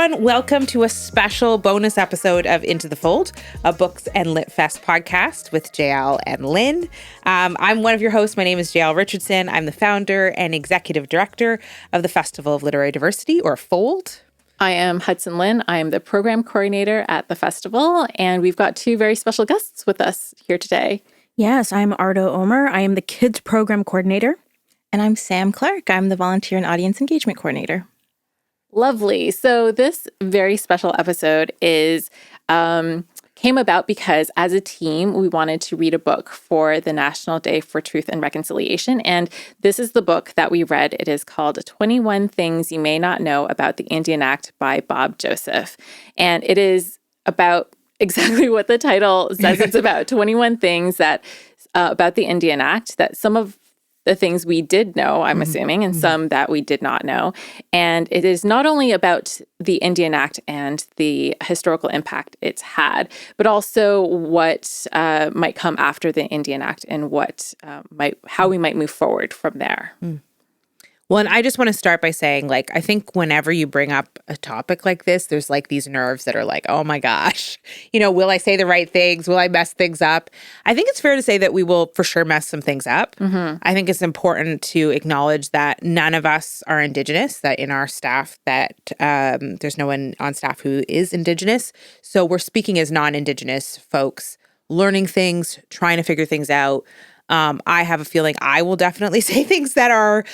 everyone. Welcome to a special bonus episode of Into the Fold, a Books and Lit Fest podcast with JL and Lynn. I'm one of your hosts. My name is JL Richardson. I'm the founder and executive director of the Festival of Literary Diversity, or FOLD. I am Hudson Lynn. I am the program coordinator at the festival, and we've got two very special guests with us here today. Yes, I'm Ardo Omer. I am the kids program coordinator. And I'm Sam Clark. I'm the volunteer and audience engagement coordinator. Lovely. So this very special episode came about because as a team, we wanted to read a book for the National Day for Truth and Reconciliation. And this is the book that we read. It is called 21 Things You May Not Know About the Indian Act by Bob Joseph. And it is about exactly what the title says it's about, 21 things that about the Indian Act, that some of the things we did know, I'm assuming, and some that we did not know. And it is not only about the Indian Act and the historical impact it's had, but also what might come after the Indian Act and how we might move forward from there. Well, and I just want to start by saying, I think whenever you bring up a topic like this, there's these nerves that are oh my gosh, will I say the right things? Will I mess things up? I think it's fair to say that we will for sure mess some things up. Mm-hmm. I think it's important to acknowledge that none of us are Indigenous, that in our staff that there's no one on staff who is Indigenous. So we're speaking as non-Indigenous folks, learning things, trying to figure things out. I have a feeling I will definitely say things that are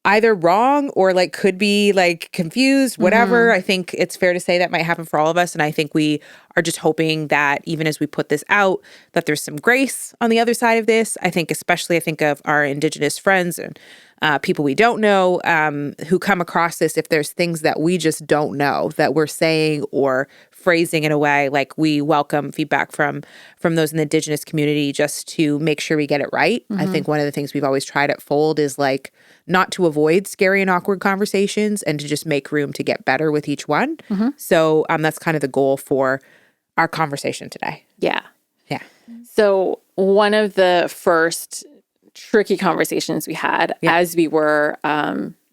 either wrong or could be confused, whatever. I think it's fair to say that might happen for all of us. And I think we are just hoping that even as we put this out, that there's some grace on the other side of this. I think of our Indigenous friends and people we don't know who come across this. If there's things that we just don't know that we're saying or phrasing in a way, we welcome feedback from those in the Indigenous community just to make sure we get it right. Mm-hmm. I think one of the things we've always tried at Fold is not to avoid scary and awkward conversations and to just make room to get better with each one. Mm-hmm. So that's kind of the goal for our conversation today. Yeah. Yeah. So one of the first tricky conversations we had as we were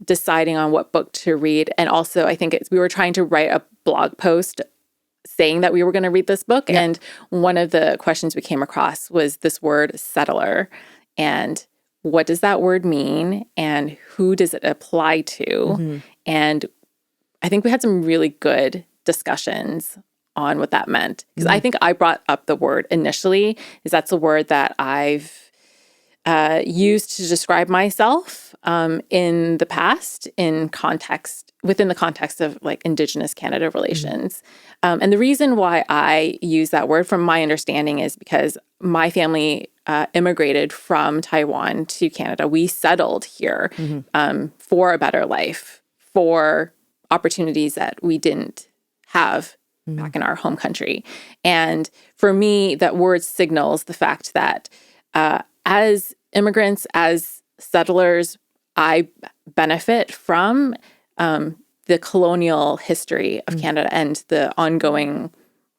deciding on what book to read, and also I think we were trying to write a blog post saying that we were going to read this book. Yeah. And one of the questions we came across was this word settler. And what does that word mean? And who does it apply to? Mm-hmm. And I think we had some really good discussions on what that meant. Because I think I brought up the word initially, because that's a word that I've used to describe myself in the past within the context of Indigenous Canada relations. And the reason why I use that word, from my understanding, is because my family immigrated from Taiwan to Canada. We settled here for a better life, for opportunities that we didn't have back in our home country. And for me, that word signals the fact that as immigrants, as settlers, I benefit from the colonial history of Canada and the ongoing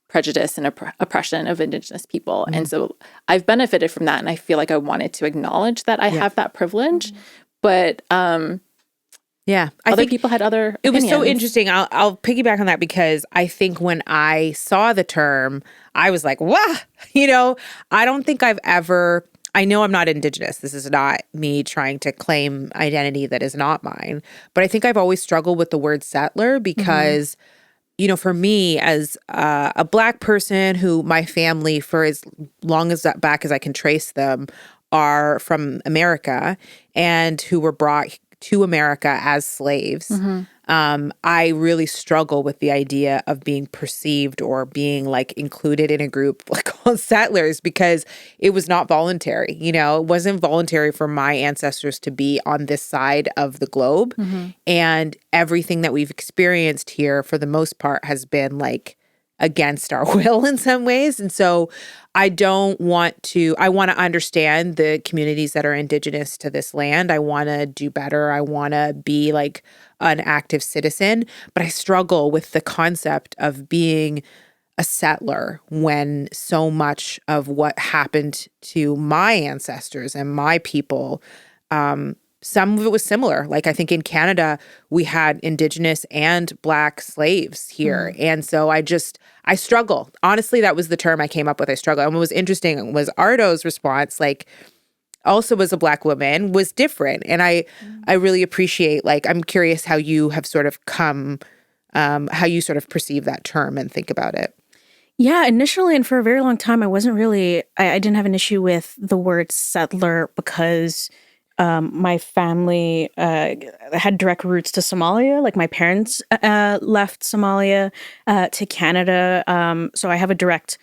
prejudice and oppression of Indigenous people. And so I've benefited from that, and I feel like I wanted to acknowledge that I have that privilege. But other people had other opinions. It was so interesting. I'll piggyback on that because I think when I saw the term, I was like, wow, I don't think I know I'm not Indigenous. This is not me trying to claim identity that is not mine. But I think I've always struggled with the word settler because, for me as a Black person who my family, for as long as back as I can trace them, are from America and who were brought to America as slaves. I really struggle with the idea of being perceived or being included in a group called settlers because it was not voluntary. It wasn't voluntary for my ancestors to be on this side of the globe. And everything that we've experienced here for the most part has been against our will in some ways. And so I want to understand the communities that are Indigenous to this land. I want to do better. I want to be an active citizen, but I struggle with the concept of being a settler when so much of what happened to my ancestors and my people some of it was similar. Like I think in Canada, we had Indigenous and Black slaves here. And so I struggle. Honestly, that was the term I came up with. I struggle. And what was interesting was Ardo's response, like also as a Black woman, was different. And I really appreciate, like, I'm curious how you have sort of come, how you sort of perceive that term and think about it. Yeah, initially and for a very long time, I didn't have an issue with the word settler because my family had direct roots to Somalia. Like my parents left Somalia to Canada. So I have a direct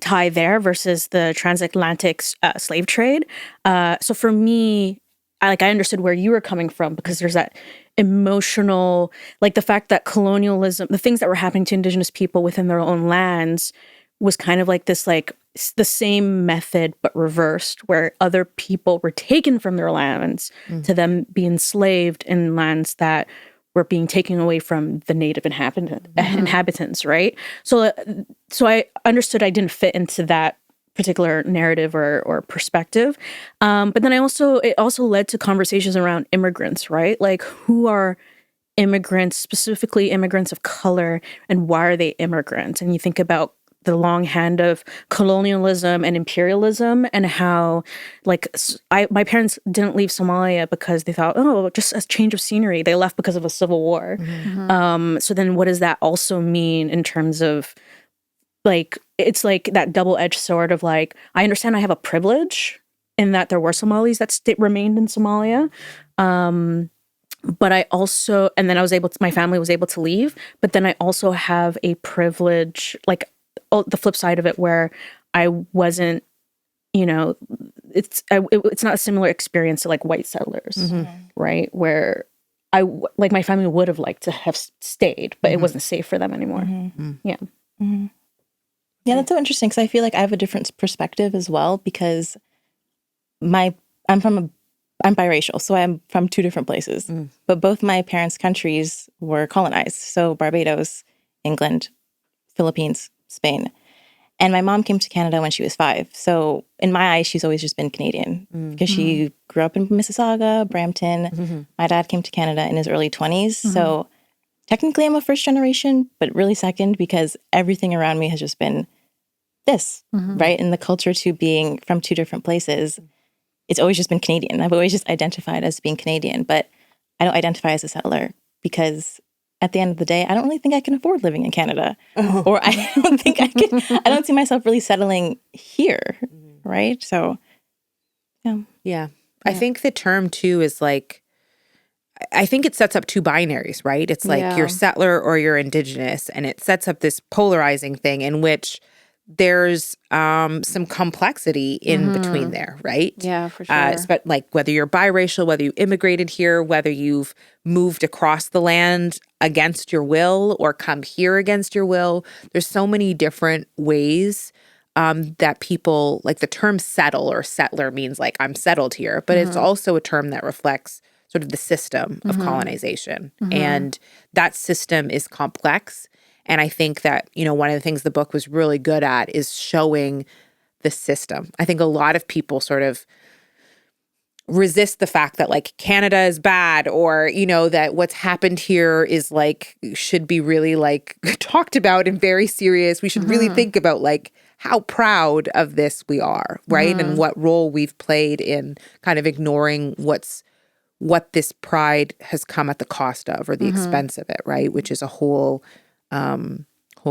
tie there versus the transatlantic slave trade. So for me, I understood where you were coming from because there's that emotional, like the fact that colonialism, the things that were happening to Indigenous people within their own lands was kind of like this, like the same method but reversed, where other people were taken from their lands to them be enslaved in lands that were being taken away from the native inhabitants, right? So I understood I didn't fit into that particular narrative or perspective. But then it also led to conversations around immigrants, right? Like who are immigrants, specifically immigrants of color, and why are they immigrants? And you think about the long hand of colonialism and imperialism and how my parents didn't leave Somalia because they thought, oh, just a change of scenery. They left because of a civil war. So then what does that also mean in terms of it's like that double-edged sword of like, I understand I have a privilege in that there were Somalis that remained in Somalia. But I also, and then my family was able to leave, but then I also have a privilege, the flip side of it where I wasn't, it's not a similar experience to like white settlers, right? Where my family would have liked to have stayed, but it wasn't safe for them anymore. Yeah. Yeah, that's so interesting because I feel like I have a different perspective as well because I'm biracial, so I'm from two different places. But both my parents' countries were colonized. So Barbados, England, Philippines, Spain. And my mom came to Canada when she was 5. So in my eyes, she's always just been Canadian because she grew up in Mississauga, Brampton. My dad came to Canada in his early 20s. So technically I'm a first generation, but really second because everything around me has just been this, right? And the culture to being from two different places, it's always just been Canadian. I've always just identified as being Canadian, but I don't identify as a settler because at the end of the day, I don't really think I can afford living in Canada. Or I don't see myself really settling here, right? So, Yeah. I think the term too is like, I think it sets up two binaries, right? It's like you're settler or you're Indigenous, and it sets up this polarizing thing in which there's some complexity in between there, right? Yeah, for sure. But like whether you're biracial, whether you immigrated here, whether you've moved across the land against your will or come here against your will, there's so many different ways that people, like the term settle or settler means like I'm settled here, but it's also a term that reflects sort of the system of colonization. And that system is complex. And I think that, one of the things the book was really good at is showing the system. I think a lot of people sort of resist the fact that like Canada is bad or, that what's happened here is like, should be really like talked about and very serious. We should really think about like how proud of this we are, right? And what role we've played in kind of ignoring what this pride has come at the cost of or the expense of it, right? Which is a whole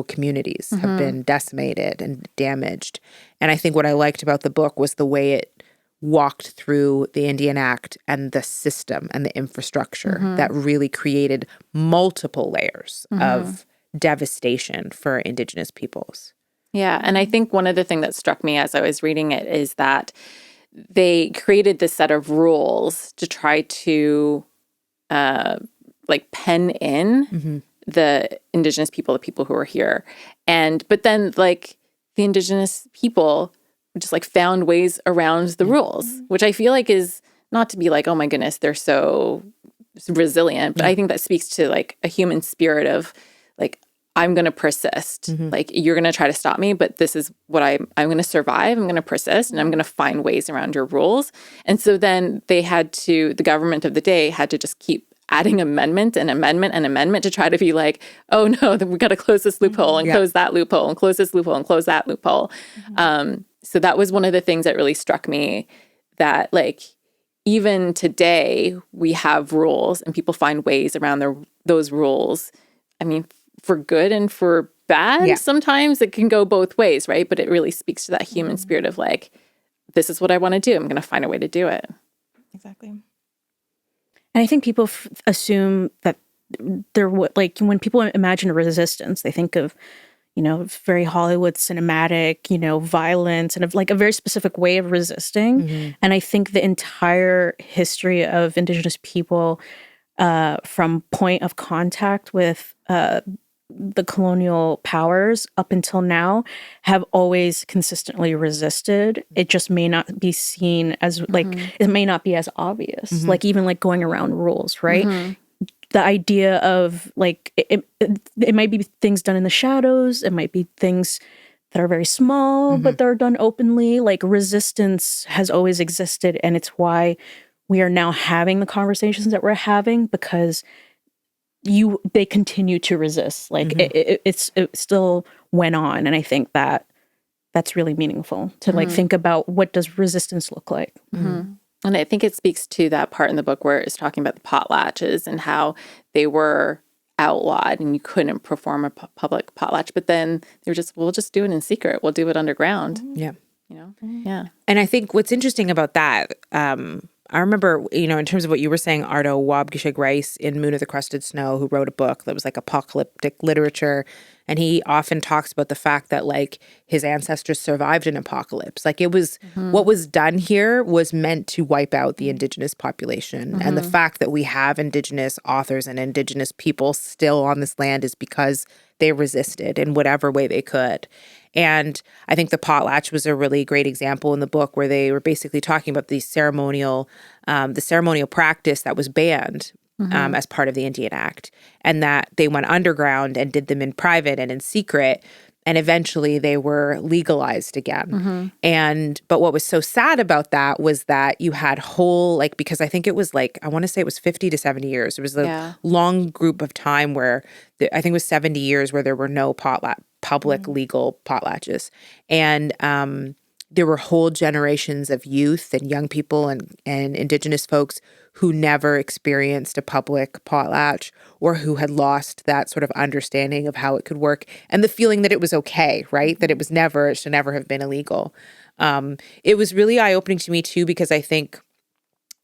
communities have been decimated and damaged. And I think what I liked about the book was the way it walked through the Indian Act and the system and the infrastructure that really created multiple layers of devastation for Indigenous peoples. Yeah. And I think one of the things that struck me as I was reading it is that they created this set of rules to try to pen in the Indigenous people, the people who are here. But then like the Indigenous people just like found ways around the rules, which I feel like is not to be like, oh my goodness, they're so resilient. But I think that speaks to like a human spirit of like, I'm going to persist. Like, you're going to try to stop me, but this is what I'm going to survive. I'm going to persist, and I'm going to find ways around your rules. And so then the government of the day had to just keep adding amendment and amendment and amendment to try to be like, oh no, then we got to close this loophole and close that loophole and close this loophole and close that loophole. So that was one of the things that really struck me, that like, even today we have rules and people find ways around those rules. I mean, for good and for bad, sometimes it can go both ways, right? But it really speaks to that human spirit of like, this is what I want to do. I'm going to find a way to do it. Exactly. And I think people assume that like when people imagine resistance, they think of, very Hollywood cinematic, violence and of like a very specific way of resisting. And I think the entire history of Indigenous people from point of contact with the colonial powers up until now have always consistently resisted. It just may not be seen as like, it may not be as obvious, like even like going around rules, right? The idea of like, it might be things done in the shadows. It might be things that are very small, but they're done openly. Like resistance has always existed. And it's why we are now having the conversations that we're having, because they continue to resist. Like it still went on. And I think that's really meaningful to like think about, what does resistance look like? And I think it speaks to that part in the book where it's talking about the potlatches and how they were outlawed and you couldn't perform a public potlatch. But then they were we'll just do it in secret. We'll do it underground. Yeah. Yeah. And I think what's interesting about that, I remember, in terms of what you were saying, Ardo Wabgishig Rice in Moon of the Crusted Snow, who wrote a book that was like apocalyptic literature. And he often talks about the fact that like his ancestors survived an apocalypse. Like it was, what was done here was meant to wipe out the Indigenous population. And the fact that we have Indigenous authors and Indigenous people still on this land is because they resisted in whatever way they could. And I think the potlatch was a really great example in the book, where they were basically talking about the ceremonial practice that was banned as part of the Indian Act, and that they went underground and did them in private and in secret, and eventually they were legalized again. But what was so sad about that was that you had whole, because I think it was I want to say it was 50 to 70 years. It was a long group of time where I think it was 70 years where there were no public legal potlatches. And there were whole generations of youth and young people and Indigenous folks who never experienced a public potlatch, or who had lost that sort of understanding of how it could work and the feeling that it was okay, right? That it should never have been illegal. It was really eye-opening to me too, because I think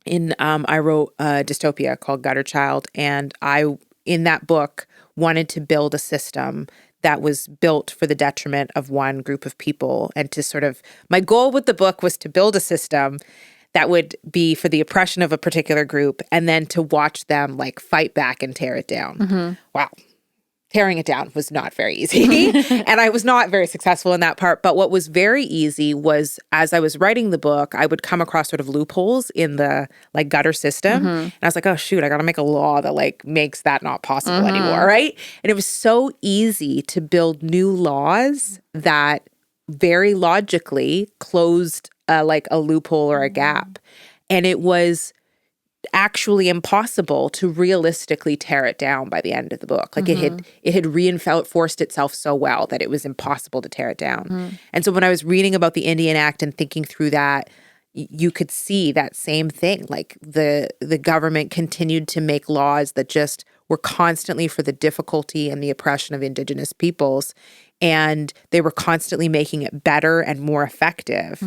I wrote a dystopia called Gutter Child, and I, in that book, wanted to build a system that was built for the detriment of one group of people, and to sort of, my goal with the book was to build a system that would be for the oppression of a particular group, and then to watch them fight back and tear it down. Wow. Tearing it down was not very easy. And I was not very successful in that part. But what was very easy was, as I was writing the book, I would come across sort of loopholes in the gutter system. And I was like, oh shoot, I got to make a law that makes that not possible anymore, right? And it was so easy to build new laws that very logically closed a loophole or a gap. And it was actually impossible to realistically tear it down by the end of the book. It had reinforced itself so well that it was impossible to tear it down. And so when I was reading about the Indian Act and thinking through that, you could see that same thing. The government continued to make laws that just were constantly for the difficulty and the oppression of Indigenous peoples. And they were constantly making it better and more effective.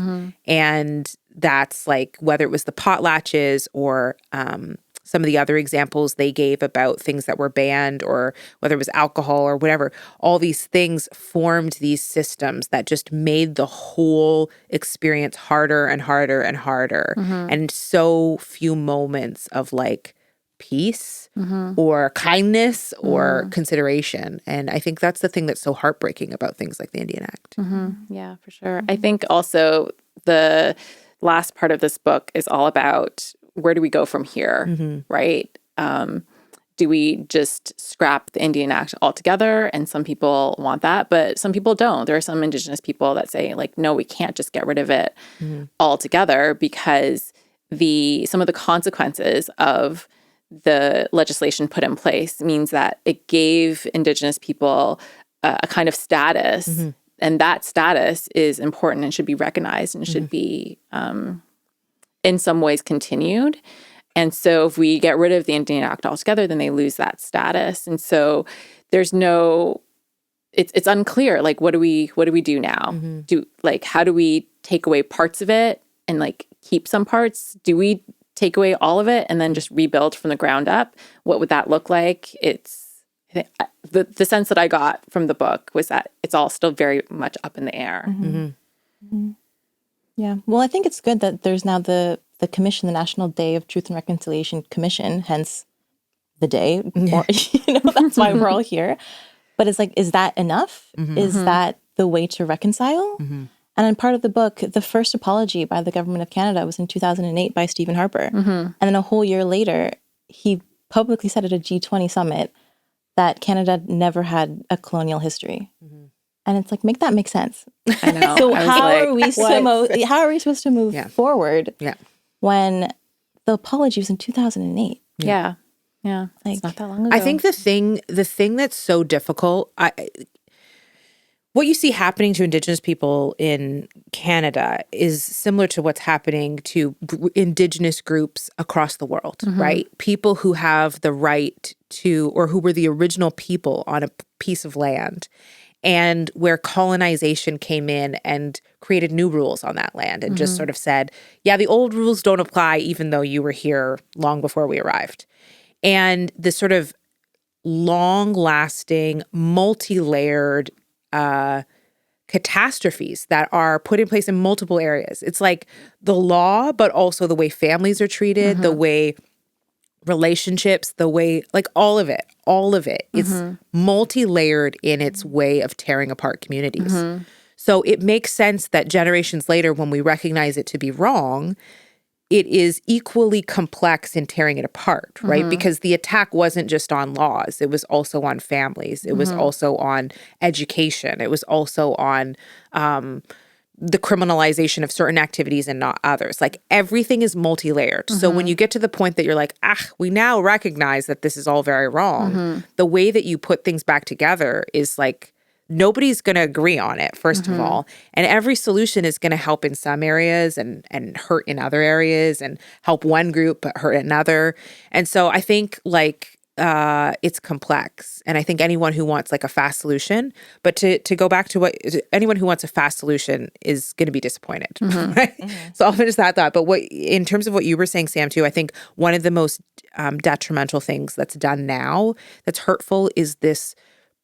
And that's whether it was the potlatches or some of the other examples they gave about things that were banned, or whether it was alcohol or whatever, all these things formed these systems that just made the whole experience harder and harder and harder. And so few moments of peace or kindness or consideration. And I think that's the thing that's so heartbreaking about things like the Indian Act. Yeah, for sure. I think also the last part of this book is all about, where do we go from here, right? do we just scrap the Indian Act altogether? And some people want that, but some people don't. There are some Indigenous people that say, like, no, we can't just get rid of it altogether, because some of the consequences of the legislation put in place means that it gave Indigenous people a kind of status, and that status is important and should be recognized and should be in some ways continued. And so if we get rid of the Indian Act altogether, then they lose that status. And so there's it's unclear, like, what do we do now? How do we take away parts of it and like keep some parts? Do we take away all of it and then just rebuild from the ground up? What would that look like? The sense that I got from the book was that it's all still very much up in the air. Yeah. Well, I think it's good that there's now the commission, the National Day of Truth and Reconciliation Commission, hence the day. Or, that's why we're all here. But it's like, is that enough? Is that the way to reconcile? And in part of the book, the first apology by the government of Canada was in 2008 by Stephen Harper. And then a whole year later, he publicly said at a G20 summit that Canada never had a colonial history. And it's like, make that make sense. I know. So how are we supposed to move forward when the apology was in 2008? Yeah. It's not that long ago. I think the thing that's so difficult, what you see happening to Indigenous people in Canada is similar to what's happening to Indigenous groups across the world, right? People who have the right to, or who were the original people on a piece of land, and where colonization came in and created new rules on that land and just sort of said, yeah, the old rules don't apply even though you were here long before we arrived. And this sort of long-lasting, multi-layered catastrophes that are put in place in multiple areas. It's like the law, but also the way families are treated, the way relationships, the way, like all of it. It's multi-layered in its way of tearing apart communities. So it makes sense that generations later, when we recognize it to be wrong, it is equally complex in tearing it apart, right? Because the attack wasn't just on laws. It was also on families. It was also on education. It was also on the criminalization of certain activities and not others. Like, everything is multi-layered. So when you get to the point that you're like, we now recognize that this is all very wrong, the way that you put things back together is like, nobody's going to agree on it, first of all. And every solution is going to help in some areas and hurt in other areas, and help one group but hurt another. And so I think it's complex. And I think anyone who wants like a fast solution, but to go back to anyone who wants a fast solution is going to be disappointed. Right? So I'll finish that thought. But in terms of what you were saying, Sam, too, I think one of the most detrimental things that's done now that's hurtful is this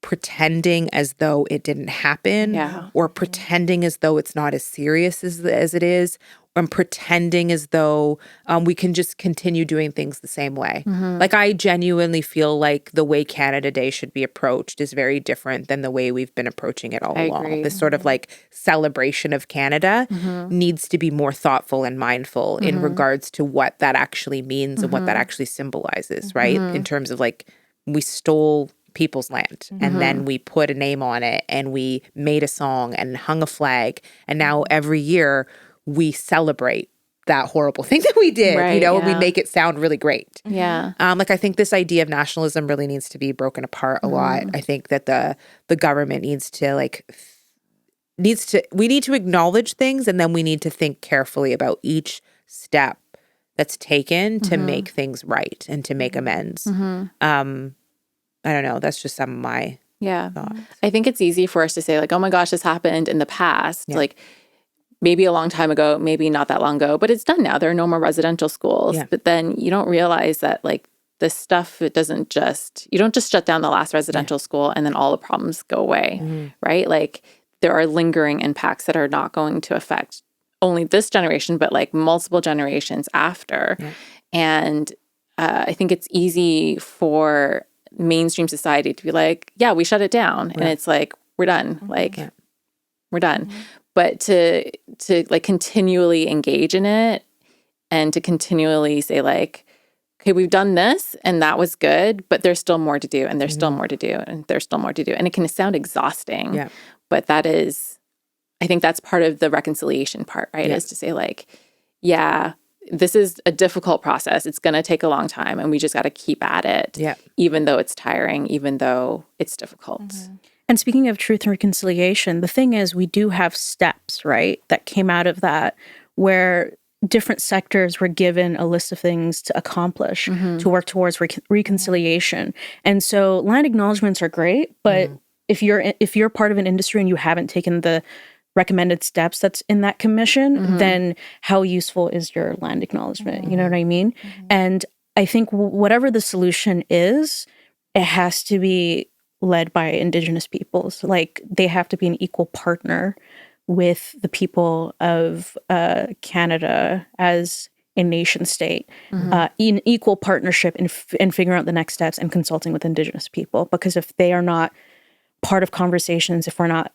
pretending as though it didn't happen, or pretending as though it's not as serious as it is, and pretending as though we can just continue doing things the same way. Like, I genuinely feel like the way Canada Day should be approached is very different than the way we've been approaching it all along. Agree. This sort of like celebration of Canada needs to be more thoughtful and mindful in regards to what that actually means and what that actually symbolizes, right? In terms of like, we stole people's land, and then we put a name on it, and we made a song and hung a flag, and now every year we celebrate that horrible thing that we did, and we make it sound really great. Like, I think this idea of nationalism really needs to be broken apart a lot. I think that the government needs to we need to acknowledge things, and then we need to think carefully about each step that's taken to make things right and to make amends. I don't know. That's just some of my thoughts. I think it's easy for us to say, like, oh my gosh, this happened in the past. Like, maybe a long time ago, maybe not that long ago, but it's done now. There are no more residential schools. But then you don't realize that, like, this stuff, you don't just shut down the last residential school and then all the problems go away, right? Like, there are lingering impacts that are not going to affect only this generation, but like multiple generations after. And I think it's easy for mainstream society to be like, yeah, we shut it down. And it's like, we're done. Like, we're done. But to like continually engage in it, and to continually say like, okay, we've done this and that was good, but there's still more to do, and there's still more to do, and there's still more to do. And it can sound exhausting, but that is, I think that's part of the reconciliation part, right? Is to say like, yeah, this is a difficult process. It's going to take a long time, and we just got to keep at it, even though it's tiring, even though it's difficult. And speaking of truth and reconciliation, the thing is, we do have steps, right, that came out of that, where different sectors were given a list of things to accomplish, to work towards reconciliation. And so land acknowledgements are great, but if you're part of an industry and you haven't taken the recommended steps that's in that commission, then how useful is your land acknowledgement? You know what I mean? And I think whatever the solution is, it has to be led by Indigenous peoples. Like, they have to be an equal partner with the people of Canada as a nation state, in equal partnership in figuring out the next steps and consulting with Indigenous people. Because if they are not part of conversations, if we're not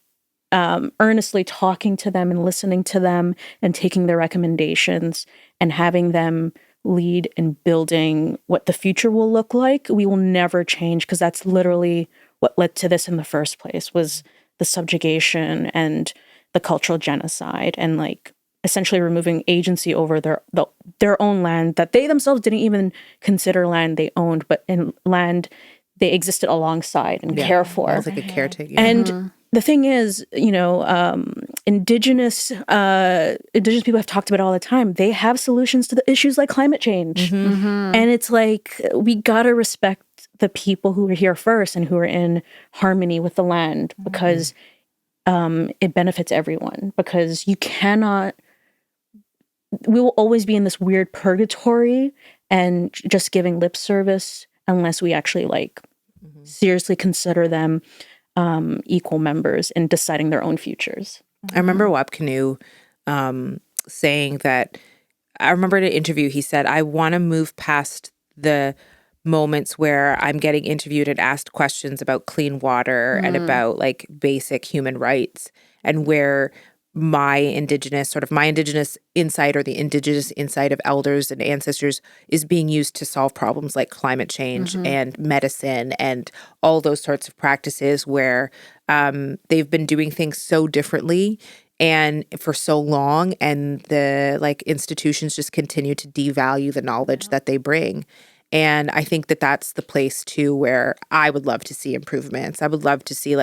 earnestly talking to them and listening to them and taking their recommendations and having them lead in building what the future will look like, we will never change, because that's literally what led to this in the first place, was the subjugation and the cultural genocide, and like essentially removing agency over their own land that they themselves didn't even consider land they owned, but in land they existed alongside and care for. It was like a caretaker. And the thing is, Indigenous people have talked about it all the time. They have solutions to the issues like climate change. And it's like, we got to respect the people who are here first and who are in harmony with the land, because it benefits everyone. Because we will always be in this weird purgatory and just giving lip service unless we actually seriously consider them equal members in deciding their own futures. I remember Wapkanu saying that, I remember in an interview, he said, I want to move past the moments where I'm getting interviewed and asked questions about clean water and about like basic human rights, and where my Indigenous insight, or the Indigenous insight of elders and ancestors, is being used to solve problems like climate change and medicine and all those sorts of practices, where they've been doing things so differently and for so long, and the institutions just continue to devalue the knowledge that they bring. And I think that that's the place too where I would love to see improvements. I would love to see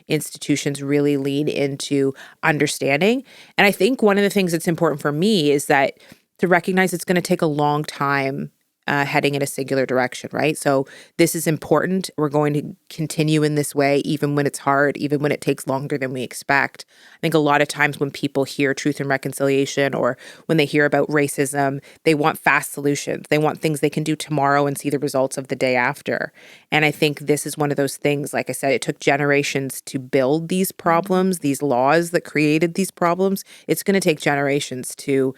institutions really lean into understanding. And I think one of the things that's important for me is that to recognize it's going to take a long time heading in a singular direction, right? So this is important. We're going to continue in this way, even when it's hard, even when it takes longer than we expect. I think a lot of times when people hear truth and reconciliation, or when they hear about racism, they want fast solutions. They want things they can do tomorrow and see the results of the day after. And I think this is one of those things, like I said, it took generations to build these problems, these laws that created these problems. It's going to take generations to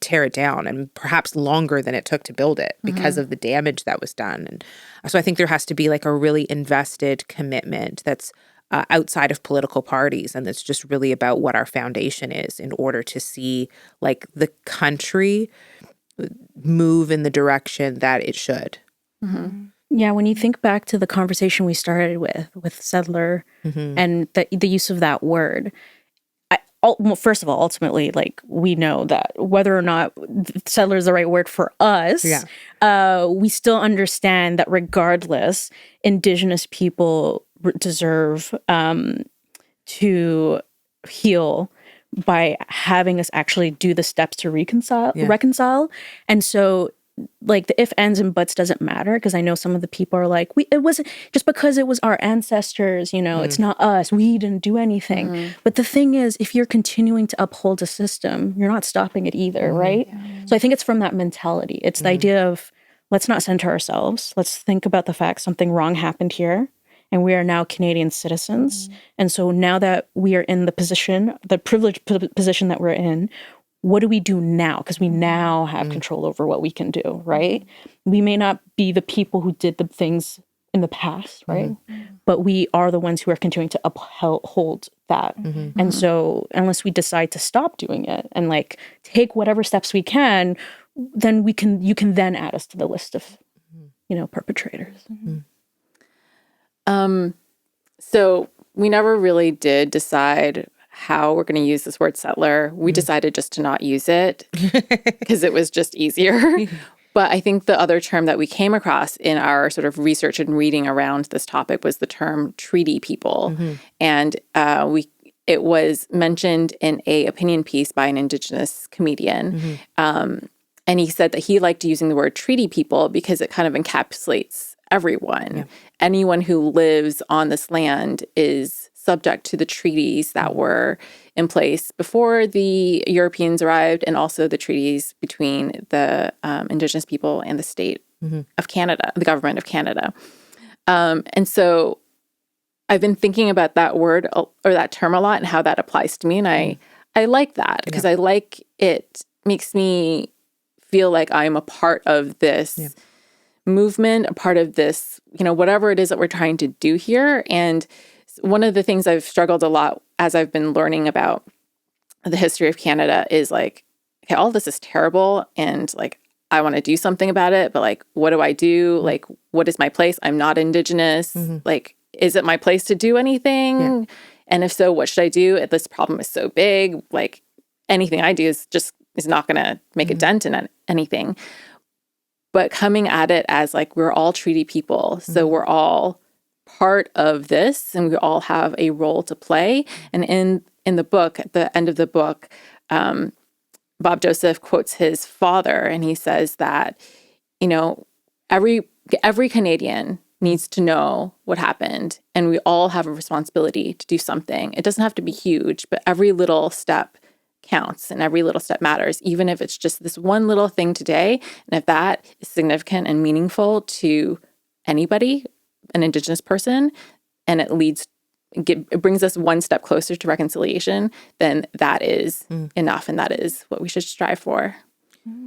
tear it down, and perhaps longer than it took to build it, because of the damage that was done. And so I think there has to be a really invested commitment that's outside of political parties, and that's just really about what our foundation is, in order to see the country move in the direction that it should. Yeah, when you think back to the conversation we started with settler and the use of that word, well, first of all, ultimately, we know that whether or not settler is the right word for us, we still understand that regardless, Indigenous people deserve to heal by having us actually do the steps to reconcile. And so the if, ands, and buts doesn't matter, because I know some of the people are like, it wasn't just because it was our ancestors, it's not us, we didn't do anything. But the thing is, if you're continuing to uphold a system, you're not stopping it either, right? So I think it's from that mentality. It's the idea of, let's not center ourselves. Let's think about the fact something wrong happened here, and we are now Canadian citizens. And so now that we are in the privileged position that we're in, what do we do now? Because we now have control over what we can do, right? We may not be the people who did the things in the past, right? But we are the ones who are continuing to uphold that. And so unless we decide to stop doing it and take whatever steps we can, then you can then add us to the list of, perpetrators. So we never really did decide how we're going to use this word settler. We decided just to not use it because it was just easier. But I think the other term that we came across in our sort of research and reading around this topic was the term treaty people. And it was mentioned in a opinion piece by an Indigenous comedian. And he said that he liked using the word treaty people because it kind of encapsulates everyone. Anyone who lives on this land is subject to the treaties that were in place before the Europeans arrived, and also the treaties between the Indigenous people and the state of Canada, the government of Canada. And so I've been thinking about that word or that term a lot and how that applies to me. And I like that because I like it makes me feel like I'm a part of this movement, a part of this, whatever it is that we're trying to do here. And one of the things I've struggled a lot as I've been learning about the history of Canada is like, okay, all this is terrible and like, I want to do something about it, but like, what do I do? Like, what is my place? I'm not Indigenous. Like, is it my place to do anything? And if so, what should I do? If this problem is so big, like anything I do is not going to make a dent in anything. But coming at it as like, we're all treaty people. So we're all part of this and we all have a role to play. And in the book, at the end of the book, Bob Joseph quotes his father and he says that, every Canadian needs to know what happened and we all have a responsibility to do something. It doesn't have to be huge, but every little step counts and every little step matters, even if it's just this one little thing today. And if that is significant and meaningful to anybody, an Indigenous person, and it brings us one step closer to reconciliation, then that is enough. And that is what we should strive for.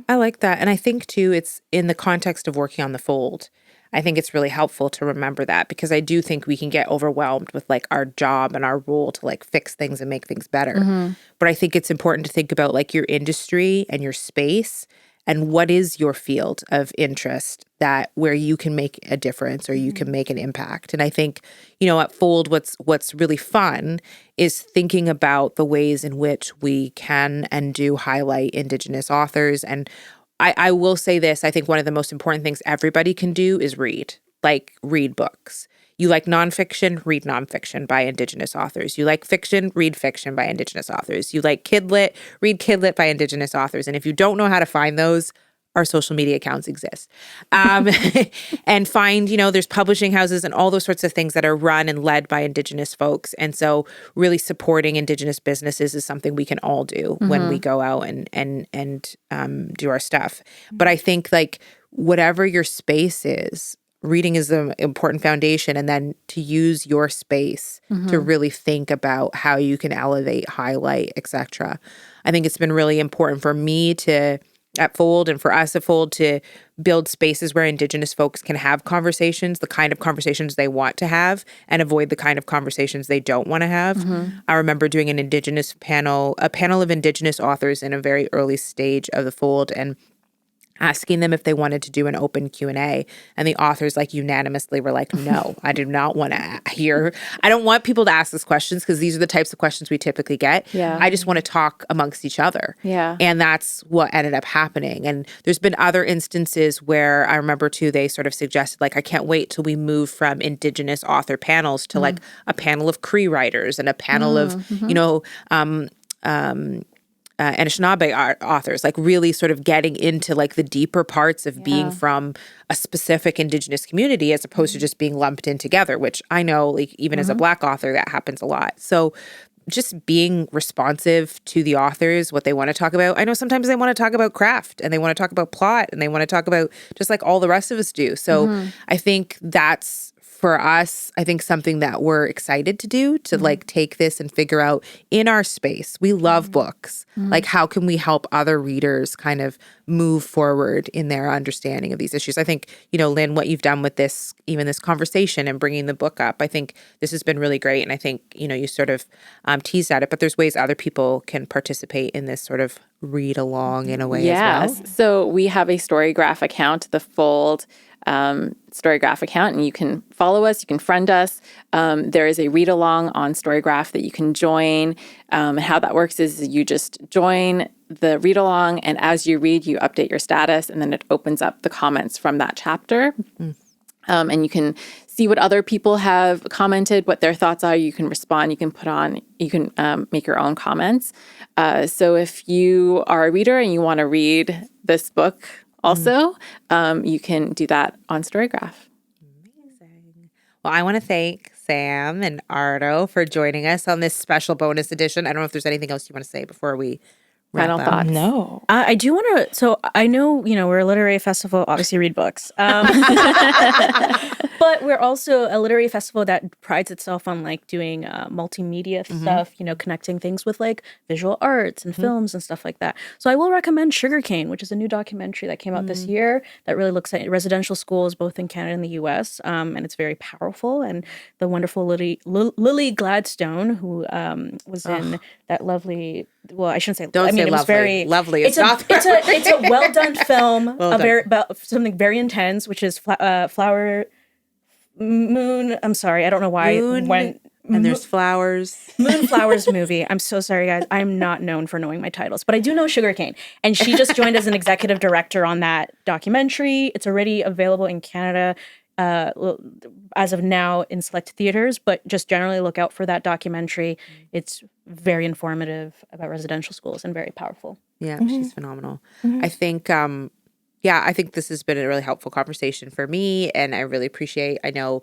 I like that. And I think too, it's in the context of working on the fold. I think it's really helpful to remember that because I do think we can get overwhelmed with like our job and our role to like fix things and make things better. But I think it's important to think about like your industry and your space and what is your field of interest that where you can make a difference or you can make an impact. And I think, at Fold, what's really fun is thinking about the ways in which we can and do highlight Indigenous authors. And I will say this, I think one of the most important things everybody can do is read books. You like nonfiction, read nonfiction by Indigenous authors. You like fiction, read fiction by Indigenous authors. You like kidlit, read kidlit by Indigenous authors. And if you don't know how to find those, our social media accounts exist. And find, there's publishing houses and all those sorts of things that are run and led by Indigenous folks. And so really supporting Indigenous businesses is something we can all do when we go out and do our stuff. But I think like whatever your space is, reading is an important foundation, and then to use your space to really think about how you can elevate, highlight, etc. I think it's been really important for me at Fold and for us at Fold to build spaces where Indigenous folks can have conversations, the kind of conversations they want to have, and avoid the kind of conversations they don't want to have. I remember doing a panel of Indigenous authors in a very early stage of the Fold, and asking them if they wanted to do an open Q&A. And the authors like unanimously were like, no, I do not want to hear. I don't want people to ask these questions because these are the types of questions we typically get. I just want to talk amongst each other. And that's what ended up happening. And there's been other instances where I remember too, they sort of suggested like, I can't wait till we move from Indigenous author panels to like a panel of Cree writers and a panel of, Anishinaabe authors, like really sort of getting into like the deeper parts of being from a specific Indigenous community as opposed to just being lumped in together, which I know like even as a Black author, that happens a lot. So just being responsive to the authors, what they want to talk about. I know sometimes they want to talk about craft and they want to talk about plot and they want to talk about just like all the rest of us do. So I think that's for us, I think something that we're excited to do to like take this and figure out in our space. We love books. Like, how can we help other readers kind of move forward in their understanding of these issues? I think, Lynn, what you've done with this, even this conversation and bringing the book up, I think this has been really great. And I think, you sort of teased at it, but there's ways other people can participate in this sort of read along in a way as well. Yes. So we have a Storygraph account, the Fold Storygraph account, and you can follow us, you can friend us. There is a read along on Storygraph that you can join. And how that works is you just join the read along, and as you read, you update your status, and then it opens up the comments from that chapter. And you can see what other people have commented, what their thoughts are. You can respond, you can make your own comments. So if you are a reader and you want to read this book also, you can do that on Storygraph. Amazing. Well, I want to thank Sam and Ardo for joining us on this special bonus edition. I don't know if there's anything else you want to say before we wrap Final up. thoughts? No. I do want to. So I know, we're a literary festival, obviously read books. But we're also a literary festival that prides itself on like doing multimedia stuff, connecting things with like visual arts and films and stuff like that. So I will recommend Sugarcane, which is a new documentary that came out this year that really looks at residential schools both in Canada and the US. And it's very powerful. And the wonderful Lily Gladstone, who was in that lovely, well, I shouldn't say, Don't say it was lovely. very Lovely. It's a well done film, Well done. about something very intense, which is Flower Moon. I'm sorry, I don't know why. And there's flowers. Moonflowers movie. I'm so sorry, guys. I'm not known for knowing my titles, but I do know Sugarcane. And she just joined as an executive director on that documentary. It's already available in Canada as of now in select theaters, but just generally look out for that documentary. It's very informative about residential schools and very powerful. Yeah, she's phenomenal. I think, I think this has been a really helpful conversation for me, and I really appreciate. I know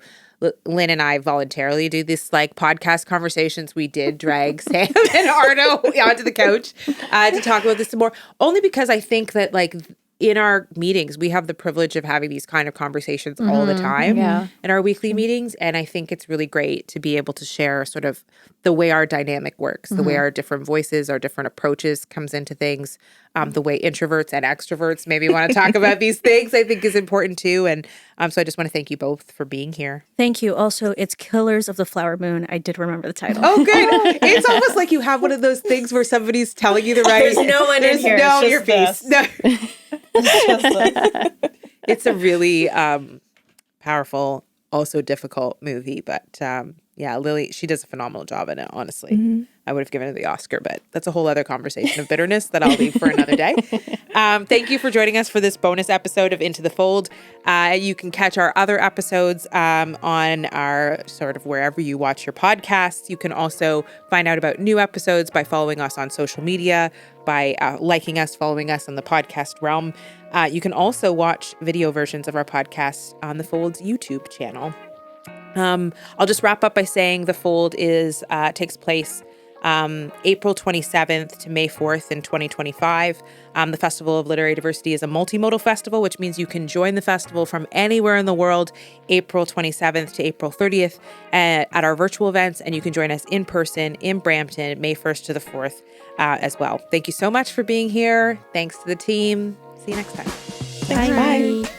Lynn and I voluntarily do this like podcast conversations. We did drag Sam and Ardo onto the couch to talk about this some more, only because I think that like in our meetings, we have the privilege of having these kind of conversations all the time in our weekly meetings. And I think it's really great to be able to share sort of the way our dynamic works, the way our different voices, our different approaches comes into things, the way introverts and extroverts maybe want to talk about these things, I think is important too. And so I just want to thank you both for being here. Thank you. Also, it's Killers of the Flower Moon. I did remember the title. Oh, good. It's almost like you have one of those things where somebody's telling you the right. There's no one in here. No It's earpiece. just No. It's a really powerful, also difficult movie, but Lily, she does a phenomenal job in it, honestly. I would have given her the Oscar, but that's a whole other conversation of bitterness that I'll leave for another day. Thank you for joining us for this bonus episode of Into the Fold. You can catch our other episodes on our sort of wherever you watch your podcasts. You can also find out about new episodes by following us on social media, by liking us, following us on the podcast realm. You can also watch video versions of our podcast on the Fold's YouTube channel. I'll just wrap up by saying the Fold takes place April 27th to May 4th in 2025. The Festival of Literary Diversity is a multimodal festival, which means you can join the festival from anywhere in the world, April 27th to April 30th at our virtual events, and you can join us in person in Brampton, May 1st to the 4th as well. Thank you so much for being here. Thanks to the team. See you next time. Thanks. Bye.